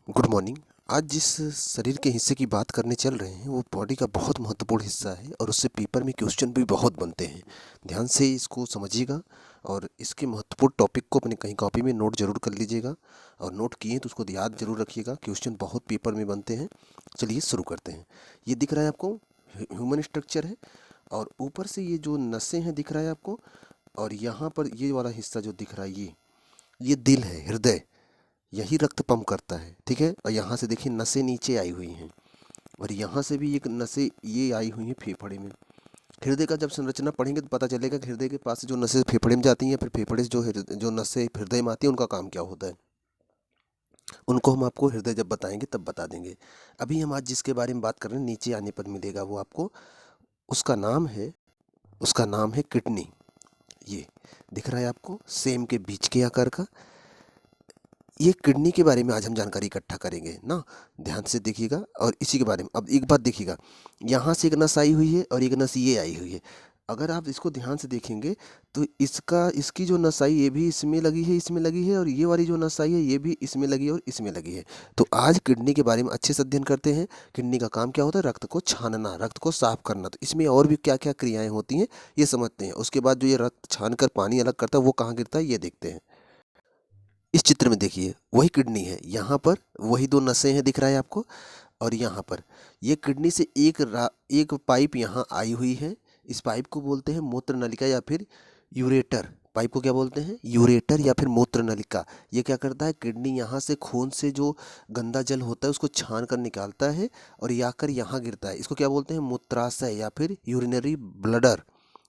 Good morning. आज जिस शरीर के हिस्से की बात करने चल रहे हैं वो बॉडी का बहुत महत्वपूर्ण हिस्सा है और उससे पेपर में क्वेश्चन भी बहुत बनते हैं। ध्यान से इसको समझिएगा और इसके महत्वपूर्ण टॉपिक को अपनी कहीं कॉपी में नोट जरूर कर लीजिएगा और नोट किए तो उसको याद जरूर रखिएगा। क्वेश्चन बहुत पेपर में बनते हैं। चलिए शुरू करते हैं। ये दिख रहा है आपको, ह्यूमन स्ट्रक्चर है और ऊपर से ये जो नसें हैं दिख रहा है आपको, और यहाँ पर ये वाला हिस्सा जो दिख रहा है ये दिल है, हृदय। यही रक्त पंप करता है, ठीक है। और यहाँ से देखिए नसें नीचे आई हुई हैं और यहाँ से भी एक नसें ये आई हुई हैं फेफड़े में। हृदय का जब संरचना पढ़ेंगे तो पता चलेगा कि हृदय के पास से जो नसें फेफड़े में जाती हैं, फिर फेफड़े से जो नसें हृदय में आती हैं उनका काम क्या होता है, उनको हम आपको हृदय जब बताएंगे तब बता देंगे। अभी हम आज जिसके बारे में बात कर रहे हैं नीचे आने पर मिलेगा वो आपको। उसका नाम है किडनी। ये दिख रहा है आपको, सेम के बीच के आकार का। ये किडनी के बारे में आज हम जानकारी इकट्ठा करेंगे ना। ध्यान से देखिएगा और इसी के बारे में अब एक बात देखिएगा, यहाँ से एक नस आई हुई है और एक नस ये आई हुई है। अगर आप इसको ध्यान से देखेंगे तो इसकी जो नस आई ये भी इसमें लगी है, इसमें लगी है, और ये वाली जो नस आई है ये भी इसमें लगी है और इसमें लगी है। तो आज किडनी के बारे में अच्छे से अध्ययन करते हैं। किडनी का काम क्या होता है? रक्त को छानना, रक्त को साफ करना। तो इसमें और भी क्या क्या क्रियाएं होती हैं ये समझते हैं। उसके बाद जो ये रक्त छान कर पानी अलग करता है वो कहाँ गिरता है ये देखते हैं। इस चित्र में देखिए वही किडनी है, यहाँ पर वही दो नसें हैं दिख रहा है आपको, और यहाँ पर ये किडनी से एक पाइप यहाँ आई हुई है। इस पाइप को बोलते हैं मूत्र नलिका या फिर यूरेटर। पाइप को क्या बोलते हैं? यूरेटर या फिर मूत्र नलिका। ये क्या करता है? किडनी यहाँ से खून से जो गंदा जल होता है उसको छान कर निकालता है और ये आकर यहाँ गिरता है। इसको क्या बोलते हैं? मूत्राशय या फिर यूरिनरी ब्लडर।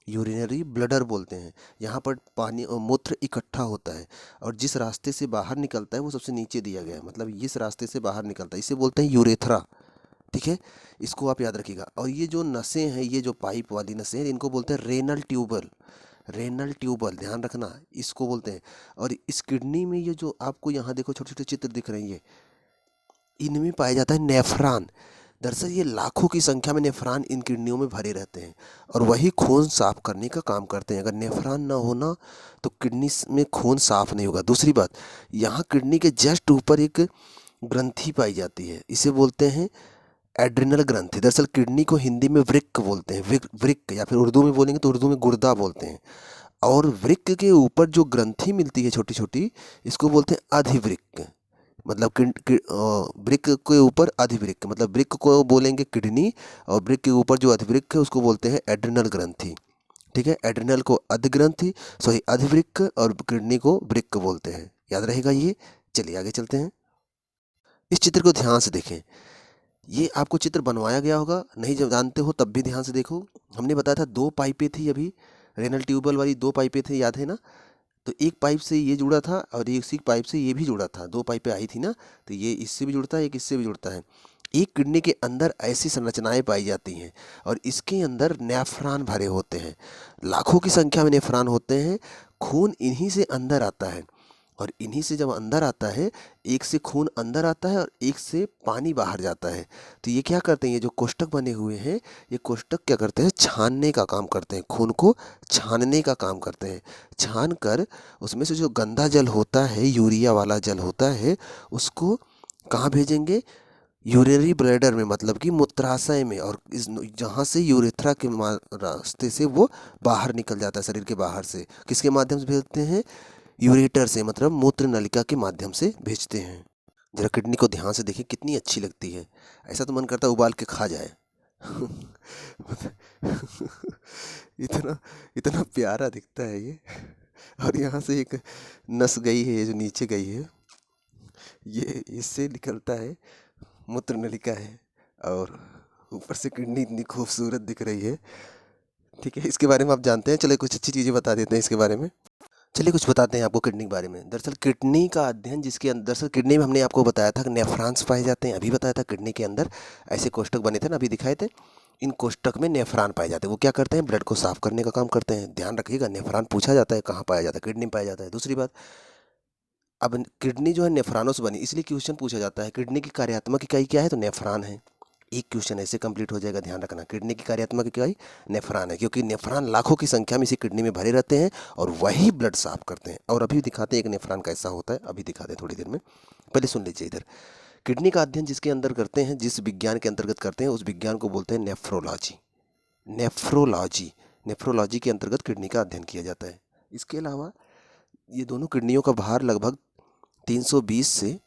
यूरिनरी ब्लडर बोलते हैं। यहाँ पर पानी और मूत्र इकट्ठा होता है और जिस रास्ते से बाहर निकलता है वो सबसे नीचे दिया गया है, मतलब इस रास्ते से बाहर निकलता है, इसे बोलते हैं यूरेथ्रा। ठीक है, इसको आप याद रखिएगा। और ये जो नसें हैं, ये जो पाइप वाली नसें हैं, इनको बोलते हैं रेनल ट्यूबल। रेनल ट्यूबल ध्यान रखना, इसको बोलते हैं। और इस किडनी में ये जो आपको यहाँ देखो छोटे छोटे चित्र दिख रहे हैं, ये इनमें पाया जाता है नेफ्रॉन। दरअसल ये लाखों की संख्या में नेफ्रॉन इन किडनियों में भरे रहते हैं और वही खून साफ करने का काम करते हैं। अगर नेफ्रॉन ना होना तो किडनी में खून साफ नहीं होगा। दूसरी बात, यहाँ किडनी के जस्ट ऊपर एक ग्रंथि पाई जाती है, इसे बोलते हैं एड्रिनल ग्रंथि। दरअसल किडनी को हिंदी में वृक्क बोलते हैं, वृक्क, या फिर उर्दू में बोलेंगे तो उर्दू में गुर्दा बोलते हैं। और वृक्क के ऊपर जो ग्रंथि मिलती है छोटी छोटी, इसको बोलते हैं अधिवृक्क। मतलब वृक्क के ऊपर अधिवृक्क, मतलब वृक्क को बोलेंगे किडनी और वृक्क के ऊपर जो अधिवृक्क है उसको बोलते हैं एड्रिनल ग्रंथि। ठीक है, एड्रिनल को अधिग्रंथि, सॉरी अधिवृक्क, और किडनी को वृक्क बोलते हैं। याद रहेगा ये। चलिए आगे चलते हैं। इस चित्र को ध्यान से देखें। ये आपको चित्र बनवाया गया होगा, नहीं जब जानते हो तब भी ध्यान से देखो। हमने बताया था दो पाइपें थी अभी, रेनल ट्यूबल वाली दो पाइपें थी, याद है ना। तो एक पाइप से ये जुड़ा था और एक इसी पाइप से ये भी जुड़ा था, दो पाइपें आई थी ना। तो ये इससे भी जुड़ता है, एक इससे भी जुड़ता है। एक किडनी के अंदर ऐसी संरचनाएं पाई जाती हैं और इसके अंदर नेफ्रॉन भरे होते हैं। लाखों की संख्या में नेफ्रॉन होते हैं। खून इन्हीं से अंदर आता है और इन्हीं से जब अंदर आता है, एक से खून अंदर आता है और एक से पानी बाहर जाता है। तो ये क्या करते हैं, ये जो कोष्ठक बने हुए हैं, ये कोष्ठक क्या करते हैं? छानने का काम करते हैं, खून को छानने का काम करते हैं। छान कर उसमें से जो गंदा जल होता है, यूरिया वाला जल होता है, उसको कहाँ भेजेंगे? यूरिनरी ब्लैडर में, मतलब कि मूत्राशय में। और इस जहाँ से यूरेथ्रा के रास्ते से वो बाहर निकल जाता है, शरीर के बाहर से। किसके माध्यम से भेजते हैं? यूरेटर से, मतलब मूत्र नलिका के माध्यम से भेजते हैं। जरा किडनी को ध्यान से देखिए कितनी अच्छी लगती है, ऐसा तो मन करता है उबाल के खा जाए। इतना इतना प्यारा दिखता है ये। और यहाँ से एक नस गई है, ये जो नीचे गई है, ये इससे निकलता है, मूत्र नलिका है। और ऊपर से किडनी इतनी खूबसूरत दिख रही है। ठीक है, इसके बारे में आप जानते हैं। चलिए कुछ अच्छी चीज़ें बता देते हैं इसके बारे में। चलिए कुछ बताते हैं आपको किडनी के बारे में। दरअसल किडनी का अध्ययन जिसके अंदर, दरअसल किडनी में हमने आपको बताया था कि नेफ्रॉन्स पाए जाते हैं, अभी बताया था किडनी के अंदर ऐसे कोष्ठक बने थे ना, अभी दिखाए थे। इन कोष्ठक में नेफ्रॉन पाए जाते हैं। वो क्या करते हैं? ब्लड को साफ करने का काम करते हैं। ध्यान रखिएगा, नेफ्रॉन पूछा जाता है कहाँ पाया जाता है, किडनी में पाया जाता है। दूसरी बात, अब किडनी जो है नेफ्रॉनों से बनी, इसलिए क्वेश्चन पूछा जाता है किडनी की कार्यात्मक इकाई क्या है, तो नेफ्रॉन है। एक क्वेश्चन ऐसे कंप्लीट हो जाएगा। ध्यान रखना, किडनी की कार्यात्मक इकाई नेफ्रॉन है, क्योंकि नेफ्रॉन लाखों की संख्या में इसी किडनी में भरे रहते हैं और वही ब्लड साफ करते हैं। और अभी दिखाते हैं एक नेफ्रॉन कैसा होता है, अभी दिखाते हैं थोड़ी देर में। पहले सुन लीजिए इधर। किडनी का अध्ययन जिसके अंदर करते हैं, जिस विज्ञान के अंतर्गत करते हैं, उस विज्ञान को बोलते हैं नेफ्रोलॉजी। नेफ्रोलॉजी नेफ्रोलॉजी के अंतर्गत किडनी का अध्ययन किया जाता है। इसके अलावा ये दोनों किडनियों का भार लगभग 320 से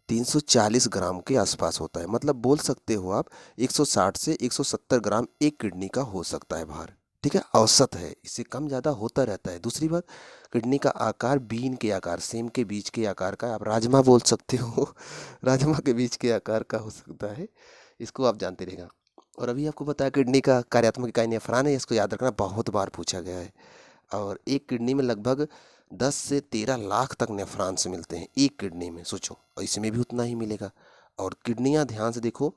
340 ग्राम के आसपास होता है। मतलब बोल सकते हो आप 160 से 170 ग्राम एक किडनी का हो सकता है भार। ठीक है, औसत है, इससे कम ज़्यादा होता रहता है। दूसरी बात, किडनी का आकार बीन के आकार, सेम के बीज के आकार का, आप राजमा बोल सकते हो राजमा के बीज के आकार का हो सकता है। इसको आप जानते रहेगा। और अभी आपको बताया किडनी का कार्यात्मक इकाई नेफ्रॉन है, इसको याद रखना, बहुत बार पूछा गया है। और एक किडनी में लगभग 10 से 13 लाख तक नेफ्रॉन्स मिलते हैं एक किडनी में, सोचो, और इसमें भी उतना ही मिलेगा। और किडनियाँ ध्यान से देखो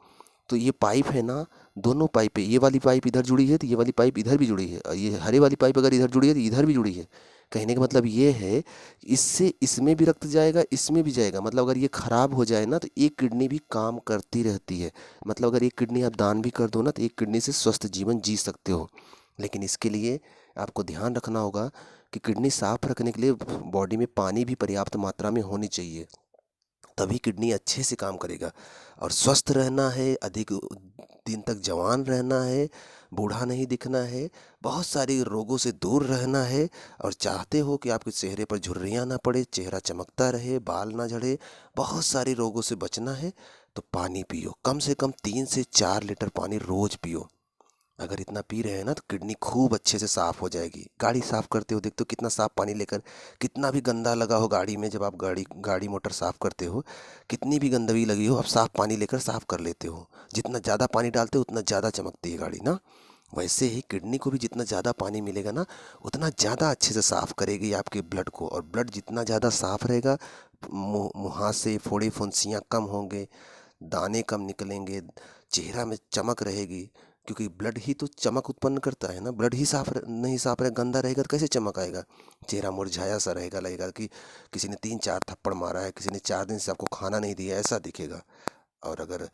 तो ये पाइप है ना, दोनों पाइप है, ये वाली पाइप इधर जुड़ी है तो ये वाली पाइप इधर भी जुड़ी है, और ये हरे वाली पाइप अगर इधर जुड़ी है तो इधर भी जुड़ी है। कहने का मतलब ये है, इससे इसमें भी रक्त जाएगा, इसमें भी जाएगा। मतलब अगर ये खराब हो जाए ना तो एक किडनी भी काम करती रहती है। मतलब अगर एक किडनी आप दान भी कर दो ना तो एक किडनी से स्वस्थ जीवन जी सकते हो। लेकिन इसके लिए आपको ध्यान रखना होगा कि किडनी साफ रखने के लिए बॉडी में पानी भी पर्याप्त मात्रा में होनी चाहिए, तभी किडनी अच्छे से काम करेगा। और स्वस्थ रहना है, अधिक दिन तक जवान रहना है, बूढ़ा नहीं दिखना है, बहुत सारे रोगों से दूर रहना है, और चाहते हो कि आपके चेहरे पर झुर्रियाँ ना पड़े, चेहरा चमकता रहे, बाल ना झड़े, बहुत सारे रोगों से बचना है, तो पानी पियो। कम से कम 3 से 4 लीटर पानी रोज़ पियो। अगर इतना पी रहे हैं ना तो किडनी खूब अच्छे से साफ़ हो जाएगी। गाड़ी साफ़ करते हो देखते हो कितना साफ़ पानी लेकर, कितना भी गंदा लगा हो गाड़ी में, जब आप गाड़ी मोटर साफ़ करते हो, कितनी भी गंदगी लगी हो, आप साफ़ पानी लेकर साफ़ कर लेते हो। जितना ज़्यादा पानी डालते हो उतना ज़्यादा चमकती है गाड़ी ना। वैसे ही किडनी को भी जितना ज़्यादा पानी मिलेगा ना, उतना ज़्यादा अच्छे से साफ़ करेगी आपके ब्लड को। और ब्लड जितना ज़्यादा साफ़ रहेगा, मुहासे, फोड़े फुंसियाँ कम होंगे, दाने कम निकलेंगे, चेहरा में चमक रहेगी। क्योंकि ब्लड ही तो चमक उत्पन्न करता है ना। ब्लड ही नहीं साफ रहे, गंदा रहेगा तो कैसे चमक आएगा। चेहरा मुरझाया सा रहेगा, लगेगा कि किसी ने 3-4 थप्पड़ मारा है, किसी ने 4 दिन से आपको खाना नहीं दिया, ऐसा दिखेगा। और अगर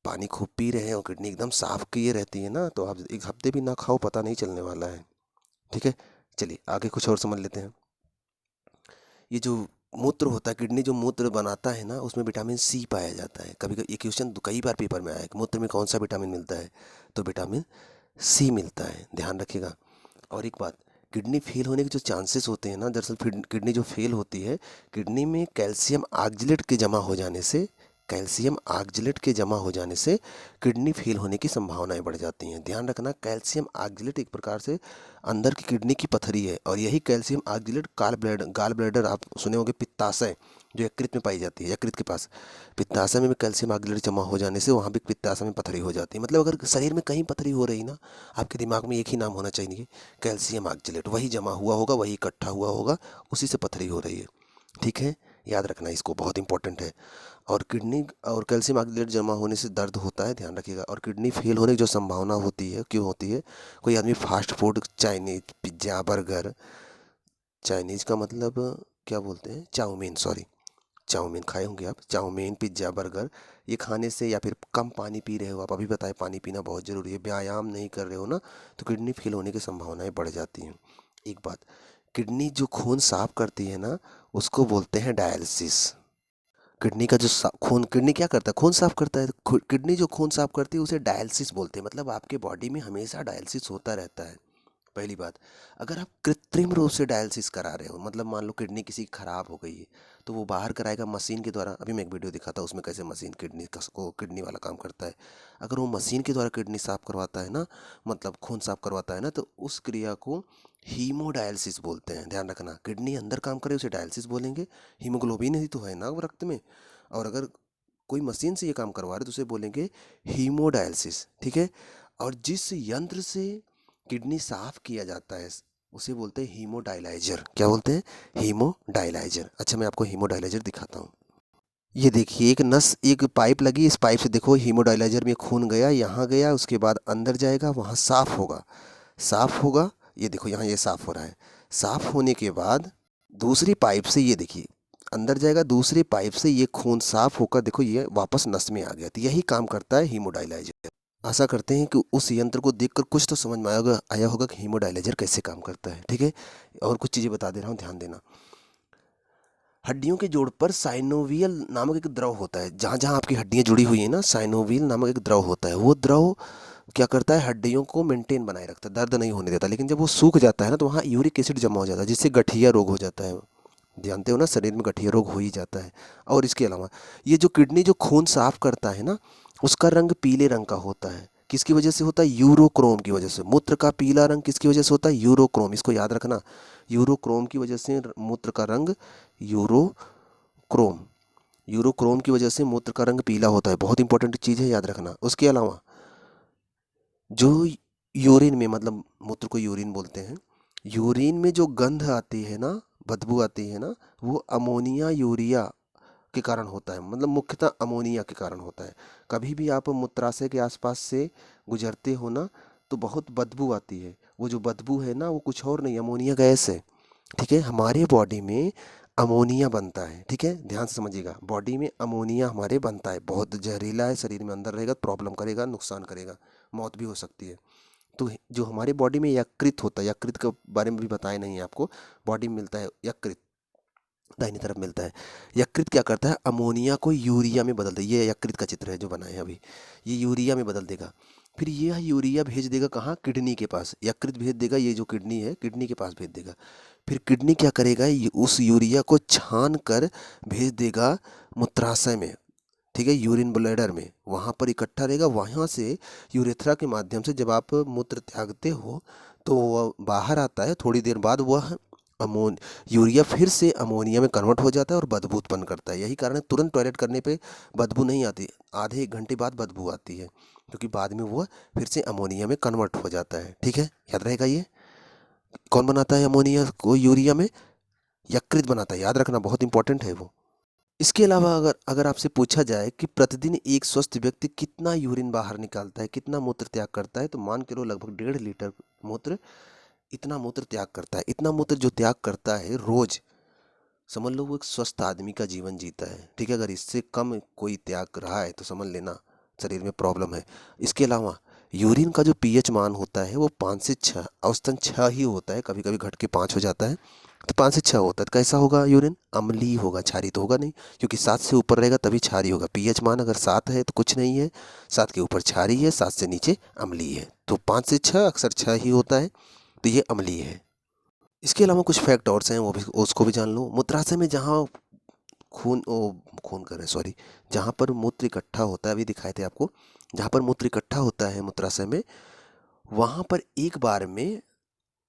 पानी खूब पी रहे हैं और किडनी एकदम साफ किए रहती है ना, तो आप 1 हफ्ते भी ना खाओ, पता नहीं चलने वाला है। ठीक है, चलिए आगे कुछ और समझ लेते हैं। ये जो मूत्र होता है, किडनी जो मूत्र बनाता है ना, उसमें विटामिन सी पाया जाता है। कभी कभी ये क्वेश्चन कई बार पेपर में आया है कि मूत्र में कौन सा विटामिन मिलता है, तो विटामिन सी मिलता है, ध्यान रखिएगा। और एक बात, किडनी फेल होने के जो चांसेस होते हैं ना, दरअसल किडनी जो फेल होती है, किडनी में कैल्शियम ऑक्जेलेट के जमा हो जाने से, कैल्शियम ऑक्जेलेट के जमा हो जाने से किडनी फेल होने की संभावनाएं बढ़ जाती हैं। ध्यान रखना, कैल्शियम ऑक्जेलेट एक प्रकार से अंदर की किडनी की पथरी है, और यही कैल्शियम ऑक्जेलेट गाल ब्लैडर आप सुने होंगे, पित्ताशय जो यकृत में पाई जाती है, यकृत के पास पित्ताशय में भी कैल्शियम ऑक्जेलेट जमा हो जाने से वहाँ भी पित्ताशय में पथरी हो जाती है। मतलब अगर शरीर में कहीं पथरी हो रही ना, आपके दिमाग में एक ही नाम होना चाहिए, कैल्शियम ऑक्जेलेट। वही जमा हुआ होगा, वही इकट्ठा हुआ होगा, उसी से पथरी हो रही है। ठीक है, याद रखना इसको, बहुत इंपॉर्टेंट है। और किडनी और कैल्शियम ऑक्जेलेट जमा होने से दर्द होता है, ध्यान रखिएगा। और किडनी फेल होने की जो संभावना होती है, क्यों होती है, कोई आदमी fast food, Chinese, pizza, burger, Chinese का मतलब क्या बोलते हैं, चाउमीन, सॉरी, चाउमीन खाए होंगे आप, चाउमीन, पिज्ज़ा, बर्गर, ये खाने से, या फिर कम पानी पी रहे हो आप, अभी बताए पानी पीना बहुत ज़रूरी है, व्यायाम नहीं कर रहे हो ना, तो किडनी फेल होने की संभावनाएं बढ़ जाती हैं। एक बात, किडनी जो खून साफ करती है ना, उसको बोलते हैं डायलिसिस। किडनी का जो खून, किडनी क्या करता है, खून साफ करता है। किडनी जो खून साफ करती है उसे डायलिसिस बोलते हैं। मतलब आपके बॉडी में हमेशा डायलिसिस होता रहता है। पहली बात, अगर आप कृत्रिम रूप से डायलिसिस करा रहे हो, मतलब मान लो किडनी किसी की खराब हो गई है, तो वो बाहर कराएगा मशीन के द्वारा। अभी मैं एक वीडियो दिखाता हूँ उसमें कैसे मशीन किडनी वाला काम करता है। अगर वो मशीन के द्वारा किडनी साफ करवाता है ना, मतलब खून साफ करवाता है ना, तो उस क्रिया को हीमोडायलिसिस बोलते हैं। ध्यान रखना, किडनी अंदर काम करे उसे डायलिसिस बोलेंगे। हीमोग्लोबिन ही तो है ना वो रक्त में। और अगर कोई मशीन से ये काम करवा रहे तो उसे बोलेंगे हीमोडायलिसिस। ठीक है, और जिस यंत्र से किडनी साफ किया जाता है उसे बोलते हैं हीमोडायलाइजर। क्या बोलते हैं, हीमोडायलाइजर। अच्छा, मैं आपको हीमोडायलाइजर दिखाता हूँ। ये देखिए, एक नस, एक पाइप लगी, इस पाइप से देखो हीमोडायलाइजर में खून गया, यहाँ गया, उसके बाद अंदर जाएगा, वहाँ साफ होगा, साफ होगा। ये देखो यहाँ ये साफ हो रहा है। साफ होने के बाद दूसरी पाइप से, ये देखिए, अंदर जाएगा, दूसरी पाइप से ये खून साफ होकर देखो ये वापस नस में आ गया। तो यही काम करता है हीमोडायलाइजर। आशा करते हैं कि उस यंत्र को देखकर कुछ तो समझ में आया होगा कि हीमोडायलाइजर कैसे काम करता है। ठीक है, और कुछ चीज़ें बता दे रहा हूँ, ध्यान देना। हड्डियों के जोड़ पर साइनोवियल नामक एक द्रव होता है। जहाँ जहाँ आपकी हड्डियाँ जुड़ी हुई हैं ना, साइनोवियल नामक एक द्रव होता है। वो द्रव क्या करता है, हड्डियों को मेंटेन बनाए रखता है, दर्द नहीं होने देता। लेकिन जब वो सूख जाता है ना, तो वहाँ यूरिक एसिड जमा हो जाता है, जिससे गठिया रोग हो जाता है। जानते हो ना, शरीर में गठिया रोग हो ही जाता है। और इसके अलावा ये जो किडनी जो खून साफ करता है ना, उसका रंग पीले रंग का होता है। किसकी वजह से होता है? यूरोक्रोम की वजह से। मूत्र का पीला रंग किसकी वजह से होता है? यूरोक्रोम। इसको याद रखना, यूरोक्रोम की वजह से मूत्र का रंग यूरोक्रोम, यूरोक्रोम की वजह से मूत्र का रंग पीला होता है। बहुत इंपॉर्टेंट चीज़ है, याद रखना। उसके अलावा जो यूरिन में, मतलब मूत्र को यूरिन बोलते हैं, यूरिन में जो गंध आती है ना, बदबू आती है ना, वो अमोनिया यूरिया के कारण होता है। मतलब मुख्यतः अमोनिया के कारण होता है। कभी भी आप मूत्राशय के आसपास से गुजरते हो ना, तो बहुत बदबू आती है। वो जो बदबू है ना, वो कुछ और नहीं, अमोनिया गैस है। ठीक है, हमारे बॉडी में अमोनिया बनता है। ठीक है, ध्यान से समझिएगा, बॉडी में अमोनिया हमारे बनता है। बहुत जहरीला है, शरीर में अंदर रहेगा, प्रॉब्लम करेगा, नुकसान करेगा, मौत भी हो सकती है। तो जो हमारे बॉडी में यकृत होता है, यकृत के बारे में भी बताया नहीं है आपको, बॉडी में मिलता है यकृत, दाहिनी तरफ मिलता है। यकृत क्या करता है, अमोनिया को यूरिया में बदल दे। ये यकृत का चित्र है जो बना है अभी, ये यूरिया में बदल देगा। फिर यह यूरिया भेज देगा कहाँ? किडनी के पास। यकृत भेज देगा, ये जो किडनी है, किडनी के पास भेज देगा। फिर किडनी क्या करेगा, उस यूरिया को छान कर भेज देगा मूत्राशय में। ठीक है, यूरिन ब्लैडर में, वहाँ पर इकट्ठा रहेगा। वहाँ से यूरेथ्रा के माध्यम से जब आप मूत्र त्यागते हो, तो वह बाहर आता है। थोड़ी देर बाद वह अमोन यूरिया फिर से अमोनिया में कन्वर्ट हो जाता है और बदबू उत्पन्न करता है। यही कारण है तुरंत टॉयलेट करने पे बदबू नहीं आती, आधे 1 घंटे बाद बदबू आती है, क्योंकि बाद में वो फिर से अमोनिया में कन्वर्ट हो जाता है। ठीक है, याद रहेगा ये। कौन बनाता है अमोनिया को यूरिया में? यकृत बनाता है, याद रखना, बहुत इंपॉर्टेंट है वो। इसके अलावा अगर अगर आपसे पूछा जाए कि प्रतिदिन एक स्वस्थ व्यक्ति कितना यूरिन बाहर निकालता है, कितना मूत्र त्याग करता है, तो मान के लो लगभग 1.5 लीटर मूत्र, इतना मूत्र त्याग करता है। इतना मूत्र जो त्याग करता है रोज, समझ लो वो एक स्वस्थ आदमी का जीवन जीता है। ठीक है, अगर इससे कम कोई त्याग रहा है तो समझ लेना शरीर में प्रॉब्लम है। इसके अलावा यूरिन का जो पीएच मान होता है वो 5 से 6, औसतन 6 ही होता है, कभी कभी घट के 5 हो जाता है। तो 5 से 6 होता है, तो कैसा होगा यूरिन? अम्लीय होगा, क्षारी तो होगा नहीं, क्योंकि 7 से ऊपर रहेगा तभी क्षारी होगा। पीएच मान अगर 7 है तो कुछ नहीं है, 7 के ऊपर क्षारी है, 7 से नीचे अम्लीय है। तो 5 से 6, अक्सर 6 ही होता है, तो ये अम्लीय है। इसके अलावा कुछ फैक्ट और हैं, वो भी, उसको भी जान लो। मूत्राशय में जहाँ खून कर रहे सॉरी, जहाँ पर मूत्र इकट्ठा होता है, अभी दिखाए थे आपको, जहाँ पर मूत्र इकट्ठा होता है मूत्राशय में, वहाँ पर एक बार में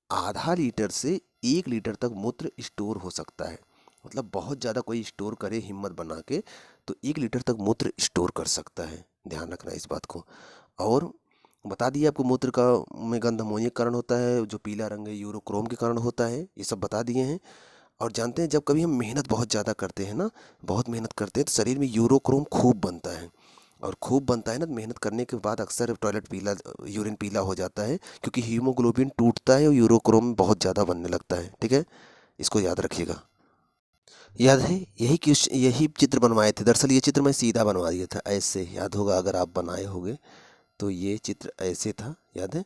आधा लीटर से 1 लीटर तक मूत्र स्टोर हो सकता है। मतलब बहुत ज़्यादा कोई स्टोर करे हिम्मत बना के, तो 1 लीटर तक मूत्र स्टोर कर सकता है। ध्यान रखना इस बात को। और बता दिया आपको, मूत्र का में गंध अमोनिया के कारण होता है, जो पीला रंग है यूरोक्रोम के कारण होता है, ये सब बता दिए हैं। और जानते हैं, जब कभी हम मेहनत बहुत ज़्यादा करते हैं ना, बहुत मेहनत करते हैं, तो शरीर में यूरोक्रोम खूब बनता है। और खूब बनता है ना, तो मेहनत करने के बाद अक्सर टॉयलेट पीला, यूरिन पीला हो जाता है, क्योंकि हीमोग्लोबिन टूटता है और यूरोक्रोम बहुत ज़्यादा बनने लगता है। ठीक है, इसको याद रखिएगा। याद है, यही चित्र बनवाए थे। दरअसल ये चित्र मैं सीधा बनवा दिया था, ऐसे, याद होगा अगर आप बनाए होगे तो। ये चित्र ऐसे था, याद है,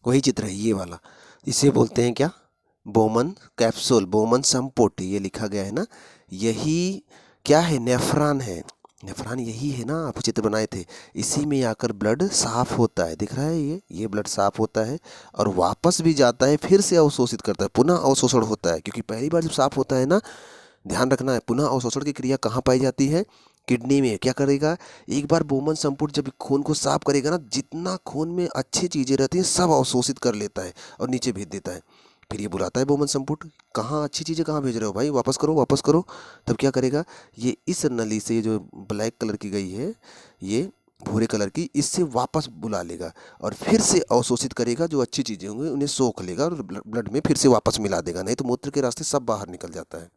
वही चित्र है ये वाला। इसे बोलते हैं क्या? बोमन कैप्सूल, बोमन संपुट, ये लिखा गया है ना, यही क्या है? नेफ्रॉन है। नेफ्रॉन यही है ना, आप चित्र बनाए थे। इसी में आकर ब्लड साफ होता है, दिख रहा है ये ब्लड साफ होता है और वापस भी जाता है, फिर से अवशोषित करता है, पुनः अवशोषण होता है। क्योंकि पहली बार जब साफ होता है ना, ध्यान रखना है, पुनः अवशोषण की क्रिया कहाँ पाई जाती है? किडनी में। क्या करेगा, एक बार बोमन संपुट जब खून को साफ करेगा ना, जितना खून में अच्छी चीज़ें रहती हैं सब अवशोषित कर लेता है और नीचे भेज देता है। फिर ये बुलाता है बोमन संपुट, कहाँ अच्छी चीज़ें कहाँ भेज रहे हो भाई, वापस करो वापस करो। तब क्या करेगा, ये इस नली से, ये जो ब्लैक कलर की गई है, ये भूरे कलर की, इससे वापस बुला लेगा और फिर से अवशोषित करेगा। जो अच्छी चीज़ें होंगी उन्हें सोख लेगा और ब्लड में फिर से वापस मिला देगा, नहीं तो मूत्र के रास्ते सब बाहर निकल जाता है।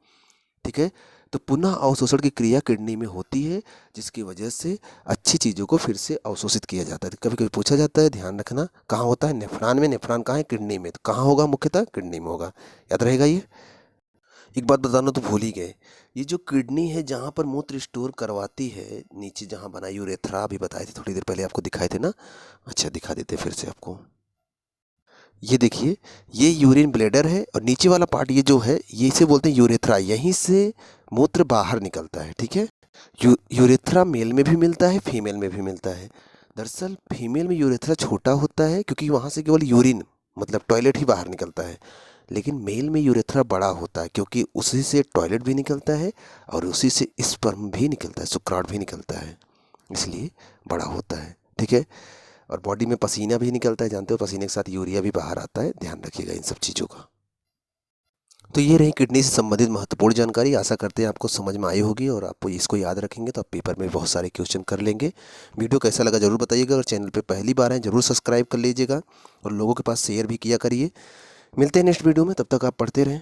ठीक है, तो पुनः अवशोषण की क्रिया किडनी में होती है, जिसकी वजह से अच्छी चीज़ों को फिर से अवशोषित किया जाता है। कभी कभी पूछा जाता है, ध्यान रखना, कहाँ होता है? नेफ्रॉन में। नेफ्रॉन कहाँ है? किडनी में। तो कहाँ होगा? मुख्यतः किडनी में होगा, याद रहेगा ये। एक बात बताना तो भूल ही गए, ये जो किडनी है जहाँ पर मूत्र स्टोर करवाती है, नीचे जहाँ बना यूरेथ्रा, अभी बताए थे थोड़ी देर पहले, आपको दिखाए थे ना। अच्छा, दिखा देते फिर से आपको। ये देखिए, ये यूरिन ब्लैडर है और नीचे वाला पार्ट ये जो है, ये इसे बोलते हैं यूरेथ्रा। यहीं से मूत्र बाहर निकलता है, ठीक है। यूरेथ्रा मेल में भी मिलता है, फीमेल में भी मिलता है। दरअसल फीमेल में यूरेथ्रा छोटा होता है क्योंकि वहाँ से केवल यूरिन मतलब टॉयलेट ही बाहर निकलता है, लेकिन मेल में यूरेथ्रा बड़ा होता है क्योंकि उसी से टॉयलेट भी निकलता है और उसी से स्पर्म भी निकलता है, शुक्राणु भी निकलता है, इसलिए बड़ा होता है, ठीक है। और बॉडी में पसीना भी निकलता है, जानते हो पसीने के साथ यूरिया भी बाहर आता है, ध्यान रखिएगा इन सब चीज़ों का। तो ये रही किडनी से संबंधित महत्वपूर्ण जानकारी। आशा करते हैं आपको समझ में आई होगी और आप इसको याद रखेंगे तो आप पेपर में बहुत सारे क्वेश्चन कर लेंगे। वीडियो कैसा लगा ज़रूर बताइएगा, और चैनल पे पहली बार हैं ज़रूर सब्सक्राइब कर लीजिएगा और लोगों के पास शेयर भी किया करिए। मिलते हैं नेक्स्ट वीडियो में, तब तक आप पढ़ते रहें।